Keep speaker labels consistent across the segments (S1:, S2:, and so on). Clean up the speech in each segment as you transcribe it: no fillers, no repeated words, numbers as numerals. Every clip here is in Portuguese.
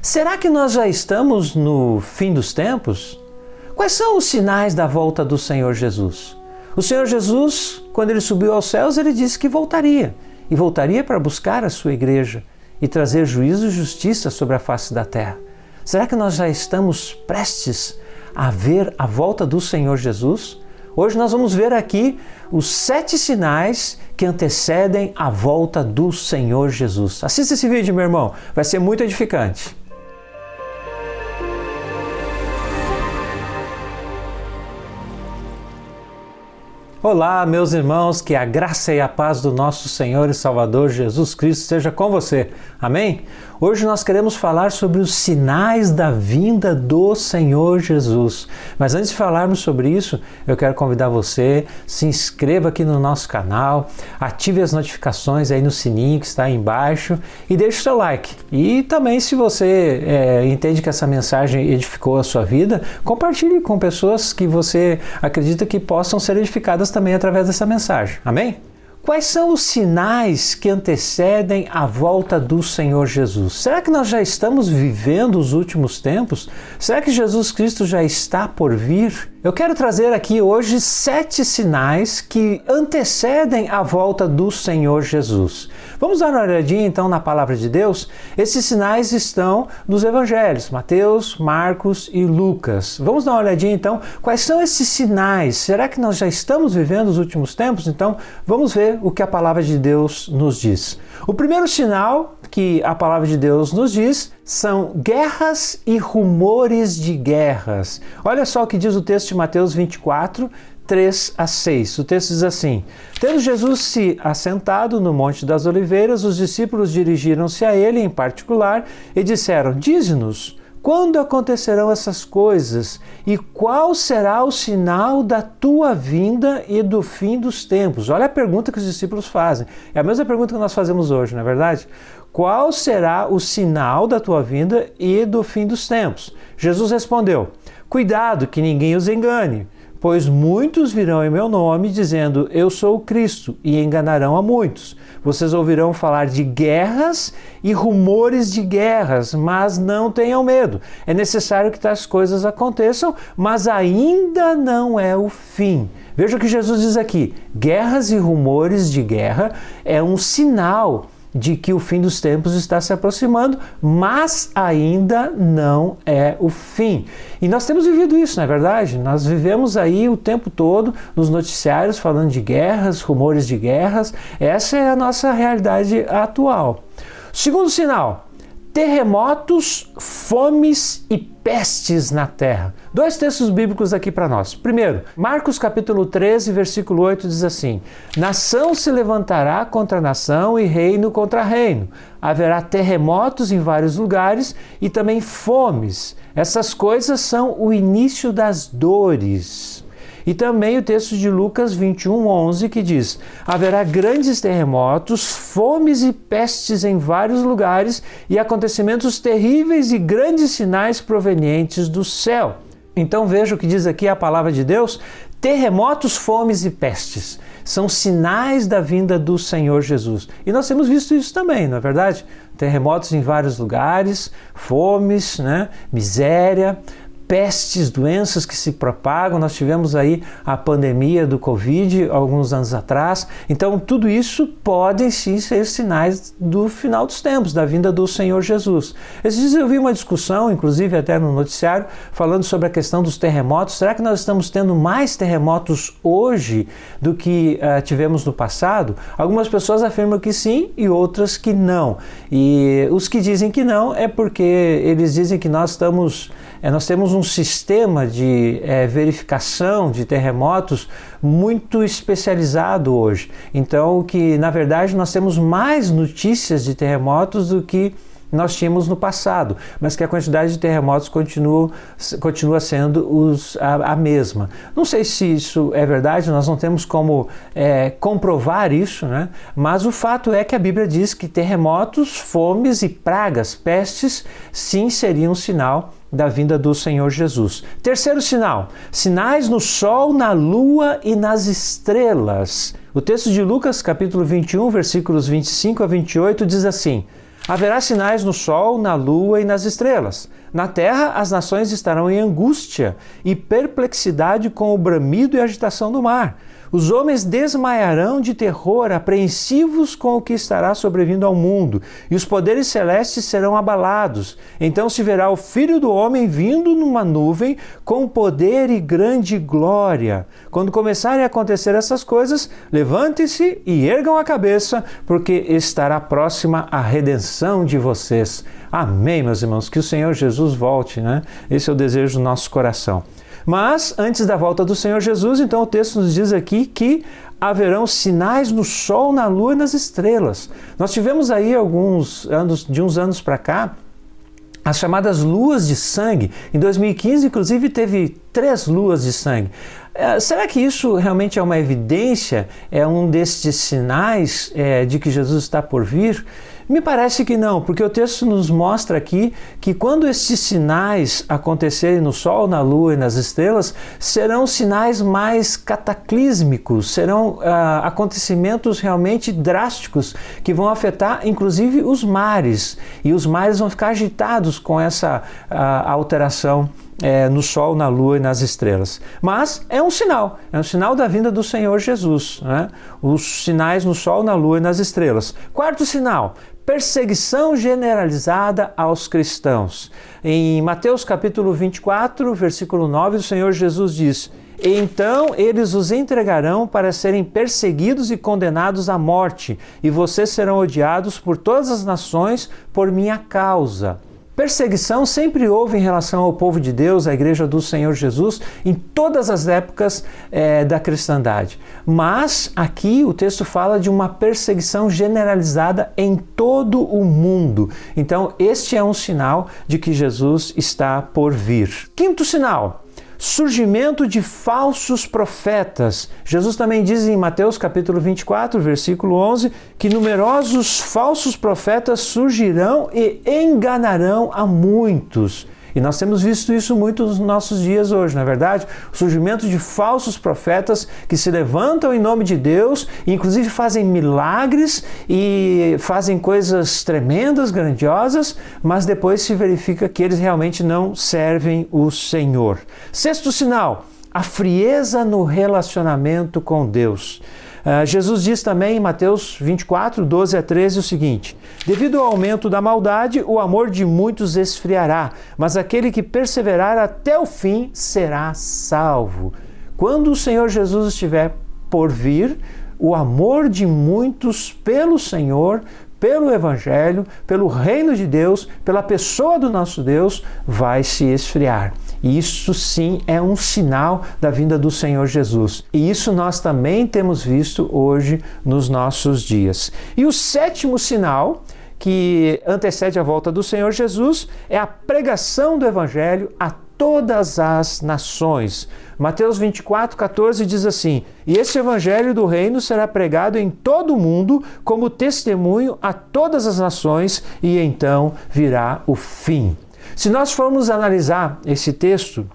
S1: Será que nós já estamos no fim dos tempos? Quais são os sinais da volta do Senhor Jesus? O Senhor Jesus, quando ele subiu aos céus, ele disse que voltaria. E voltaria para buscar a sua igreja e trazer juízo e justiça sobre a face da terra. Será que nós já estamos prestes a ver a volta do Senhor Jesus? Hoje nós vamos ver aqui os 7 sinais que antecedem a volta do Senhor Jesus. Assista esse vídeo, meu irmão, vai ser muito edificante. Olá, meus irmãos, que a graça e a paz do nosso Senhor e Salvador Jesus Cristo esteja com você. Amém? Hoje nós queremos falar sobre os sinais da vinda do Senhor Jesus. Mas antes de falarmos sobre isso, eu quero convidar você, se inscreva aqui no nosso canal, ative as notificações aí no sininho que está aí embaixo e deixe o seu like. E também, se você entende que essa mensagem edificou a sua vida, compartilhe com pessoas que você acredita que possam ser edificadas também através dessa mensagem. Amém? Quais são os sinais que antecedem a volta do Senhor Jesus? Será que nós já estamos vivendo os últimos tempos? Será que Jesus Cristo já está por vir? Eu quero trazer aqui hoje 7 sinais que antecedem a volta do Senhor Jesus. Vamos dar uma olhadinha então na palavra de Deus? Esses sinais estão nos evangelhos, Mateus, Marcos e Lucas. Vamos dar uma olhadinha então, quais são esses sinais? Será que nós já estamos vivendo os últimos tempos? Então, vamos ver o que a palavra de Deus nos diz. O primeiro sinal que a palavra de Deus nos diz são guerras e rumores de guerras. Olha só o que diz o texto de Mateus 24, 3 a 6. O texto diz assim: Tendo Jesus se assentado no Monte das Oliveiras, os discípulos dirigiram-se a ele em particular e disseram: Dize-nos, quando acontecerão essas coisas? E qual será o sinal da tua vinda e do fim dos tempos? Olha a pergunta que os discípulos fazem. É a mesma pergunta que nós fazemos hoje, não é verdade? Qual será o sinal da tua vinda e do fim dos tempos? Jesus respondeu: Cuidado que ninguém os engane, pois muitos virão em meu nome dizendo, eu sou o Cristo, e enganarão a muitos. Vocês ouvirão falar de guerras e rumores de guerras, mas não tenham medo. É necessário que tais coisas aconteçam, mas ainda não é o fim. Veja o que Jesus diz aqui: guerras e rumores de guerra é um sinal de que o fim dos tempos está se aproximando, mas ainda não é o fim. E nós temos vivido isso, não é verdade? Nós vivemos aí o tempo todo nos noticiários falando de guerras, rumores de guerras. Essa é a nossa realidade atual. Segundo sinal: terremotos, fomes e pestes na terra. 2 textos bíblicos aqui para nós. Primeiro, Marcos capítulo 13, versículo 8 diz assim: Nação se levantará contra nação e reino contra reino. Haverá terremotos em vários lugares e também fomes. Essas coisas são o início das dores. E também o texto de Lucas 21, 11, que diz: haverá grandes terremotos, fomes e pestes em vários lugares e acontecimentos terríveis e grandes sinais provenientes do céu. Então veja o que diz aqui a palavra de Deus: terremotos, fomes e pestes são sinais da vinda do Senhor Jesus. E nós temos visto isso também, não é verdade? Terremotos em vários lugares, fomes, miséria, pestes, doenças que se propagam. Nós tivemos aí a pandemia do Covid alguns anos atrás. Então, tudo isso podem sim ser sinais do final dos tempos, da vinda do Senhor Jesus. Esses dias eu vi uma discussão, inclusive até no noticiário, falando sobre a questão dos terremotos. Será que nós estamos tendo mais terremotos hoje do que tivemos no passado? Algumas pessoas afirmam que sim e outras que não. E os que dizem que não é porque eles dizem que nós temos um sistema de verificação de terremotos muito especializado hoje. Então, que na verdade nós temos mais notícias de terremotos do que nós tínhamos no passado, mas que a quantidade de terremotos continua sendo a mesma. Não sei se isso é verdade, nós não temos como comprovar isso, mas o fato é que a Bíblia diz que terremotos, fomes e pragas, pestes, sim seriam um sinal da vinda do Senhor Jesus. Terceiro sinal: sinais no sol, na lua e nas estrelas. O texto de Lucas, capítulo 21, versículos 25 a 28, diz assim: Haverá sinais no sol, na lua e nas estrelas. Na terra, as nações estarão em angústia e perplexidade com o bramido e agitação do mar. Os homens desmaiarão de terror, apreensivos com o que estará sobrevindo ao mundo, e os poderes celestes serão abalados. Então se verá o Filho do Homem vindo numa nuvem com poder e grande glória. Quando começarem a acontecer essas coisas, levantem-se e ergam a cabeça, porque estará próxima a redenção de vocês. Amém, meus irmãos, que o Senhor Jesus volte, né? Esse é o desejo do nosso coração. Mas, antes da volta do Senhor Jesus, então o texto nos diz aqui que haverão sinais no sol, na lua e nas estrelas. Nós tivemos aí de uns anos para cá, as chamadas luas de sangue. Em 2015, inclusive, teve 3 luas de sangue. Será que isso realmente é uma evidência? É um destes sinais de que Jesus está por vir? Me parece que não, porque o texto nos mostra aqui que quando estes sinais acontecerem no sol, na lua e nas estrelas, serão sinais mais cataclísmicos, serão acontecimentos realmente drásticos que vão afetar inclusive os mares, e os mares vão ficar agitados com essa alteração no sol, na lua e nas estrelas. Mas é um sinal da vinda do Senhor Jesus, né? Os sinais no sol, na lua e nas estrelas. Quarto sinal, perseguição generalizada aos cristãos. Em Mateus capítulo 24, versículo 9, o Senhor Jesus diz: então eles os entregarão para serem perseguidos e condenados à morte, e vocês serão odiados por todas as nações por minha causa. Perseguição sempre houve em relação ao povo de Deus, à Igreja do Senhor Jesus, em todas as épocas da cristandade. Mas aqui o texto fala de uma perseguição generalizada em todo o mundo. Então este é um sinal de que Jesus está por vir. Quinto sinal, surgimento de falsos profetas. Jesus também diz em Mateus capítulo 24, versículo 11, que numerosos falsos profetas surgirão e enganarão a muitos. E nós temos visto isso muito nos nossos dias hoje, não é verdade? O surgimento de falsos profetas que se levantam em nome de Deus, e inclusive fazem milagres e fazem coisas tremendas, grandiosas, mas depois se verifica que eles realmente não servem o Senhor. Sexto sinal, a frieza no relacionamento com Deus. Jesus diz também em Mateus 24, 12 a 13 o seguinte: devido ao aumento da maldade, o amor de muitos esfriará, mas aquele que perseverar até o fim será salvo. Quando o Senhor Jesus estiver por vir, o amor de muitos pelo Senhor, pelo Evangelho, pelo reino de Deus, pela pessoa do nosso Deus, vai se esfriar. E isso sim é um sinal da vinda do Senhor Jesus. E isso nós também temos visto hoje nos nossos dias. E o sétimo sinal que antecede a volta do Senhor Jesus é a pregação do Evangelho a todas as nações. Mateus 24, 14 diz assim: e este Evangelho do reino será pregado em todo o mundo como testemunho a todas as nações, e então virá o fim. Se nós formos analisar esse texto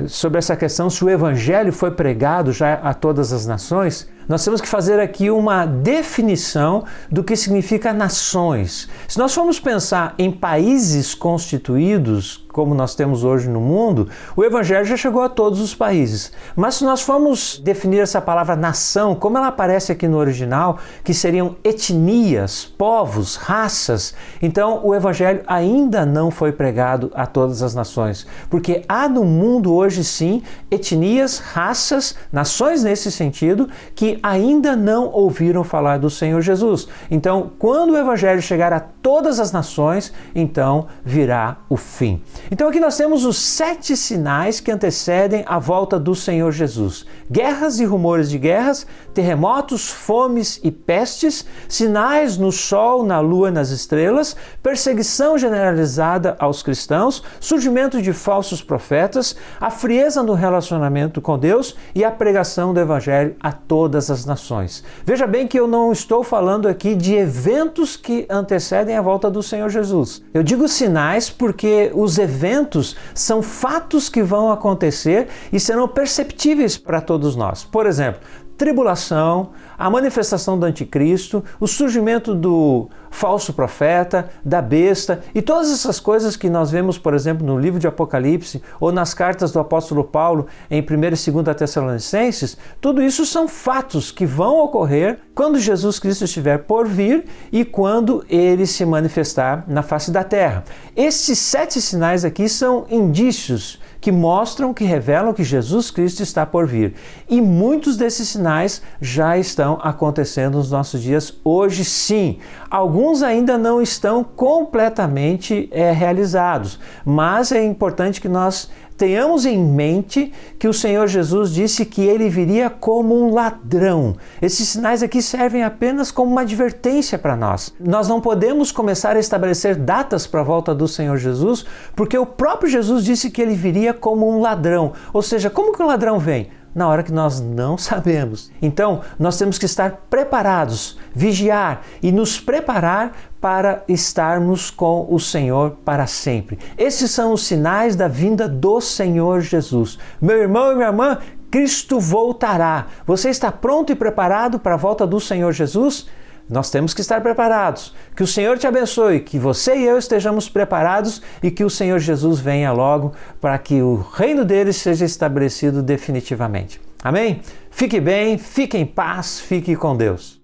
S1: sobre essa questão, se o Evangelho foi pregado já a todas as nações, nós temos que fazer aqui uma definição do que significa nações. Se nós formos pensar em países constituídos, como nós temos hoje no mundo, o Evangelho já chegou a todos os países. Mas se nós formos definir essa palavra nação, como ela aparece aqui no original, que seriam etnias, povos, raças, então o Evangelho ainda não foi pregado a todas as nações. Porque há no mundo hoje sim etnias, raças, nações nesse sentido, que ainda não ouviram falar do Senhor Jesus. Então, quando o Evangelho chegar a todas as nações, então virá o fim. Então aqui nós temos os 7 sinais que antecedem a volta do Senhor Jesus. Guerras e rumores de guerras, terremotos, fomes e pestes, sinais no sol, na lua e nas estrelas, perseguição generalizada aos cristãos, surgimento de falsos profetas, a frieza no relacionamento com Deus e a pregação do Evangelho a todas as nações. Veja bem que eu não estou falando aqui de eventos que antecedem a volta do Senhor Jesus. Eu digo sinais porque os eventos são fatos que vão acontecer e serão perceptíveis para todos nós. Por exemplo, tribulação, a manifestação do anticristo, o surgimento do falso profeta, da besta e todas essas coisas que nós vemos, por exemplo, no livro de Apocalipse ou nas cartas do apóstolo Paulo em 1 e 2 Tessalonicenses, tudo isso são fatos que vão ocorrer quando Jesus Cristo estiver por vir e quando ele se manifestar na face da terra. Esses 7 sinais aqui são indícios que mostram, que revelam que Jesus Cristo está por vir. E muitos desses sinais já estão acontecendo nos nossos dias hoje, sim. Alguns ainda não estão completamente realizados, mas é importante que nós tenhamos em mente que o Senhor Jesus disse que ele viria como um ladrão. Esses sinais aqui servem apenas como uma advertência para nós. Nós não podemos começar a estabelecer datas para a volta do Senhor Jesus, porque o próprio Jesus disse que ele viria como um ladrão. Ou seja, como que um ladrão vem? Na hora que nós não sabemos. Então, nós temos que estar preparados, vigiar e nos preparar para estarmos com o Senhor para sempre. Esses são os sinais da vinda do Senhor Jesus. Meu irmão e minha irmã, Cristo voltará. Você está pronto e preparado para a volta do Senhor Jesus? Nós temos que estar preparados. Que o Senhor te abençoe, que você e eu estejamos preparados e que o Senhor Jesus venha logo para que o reino dele seja estabelecido definitivamente. Amém? Fique bem, fique em paz, fique com Deus.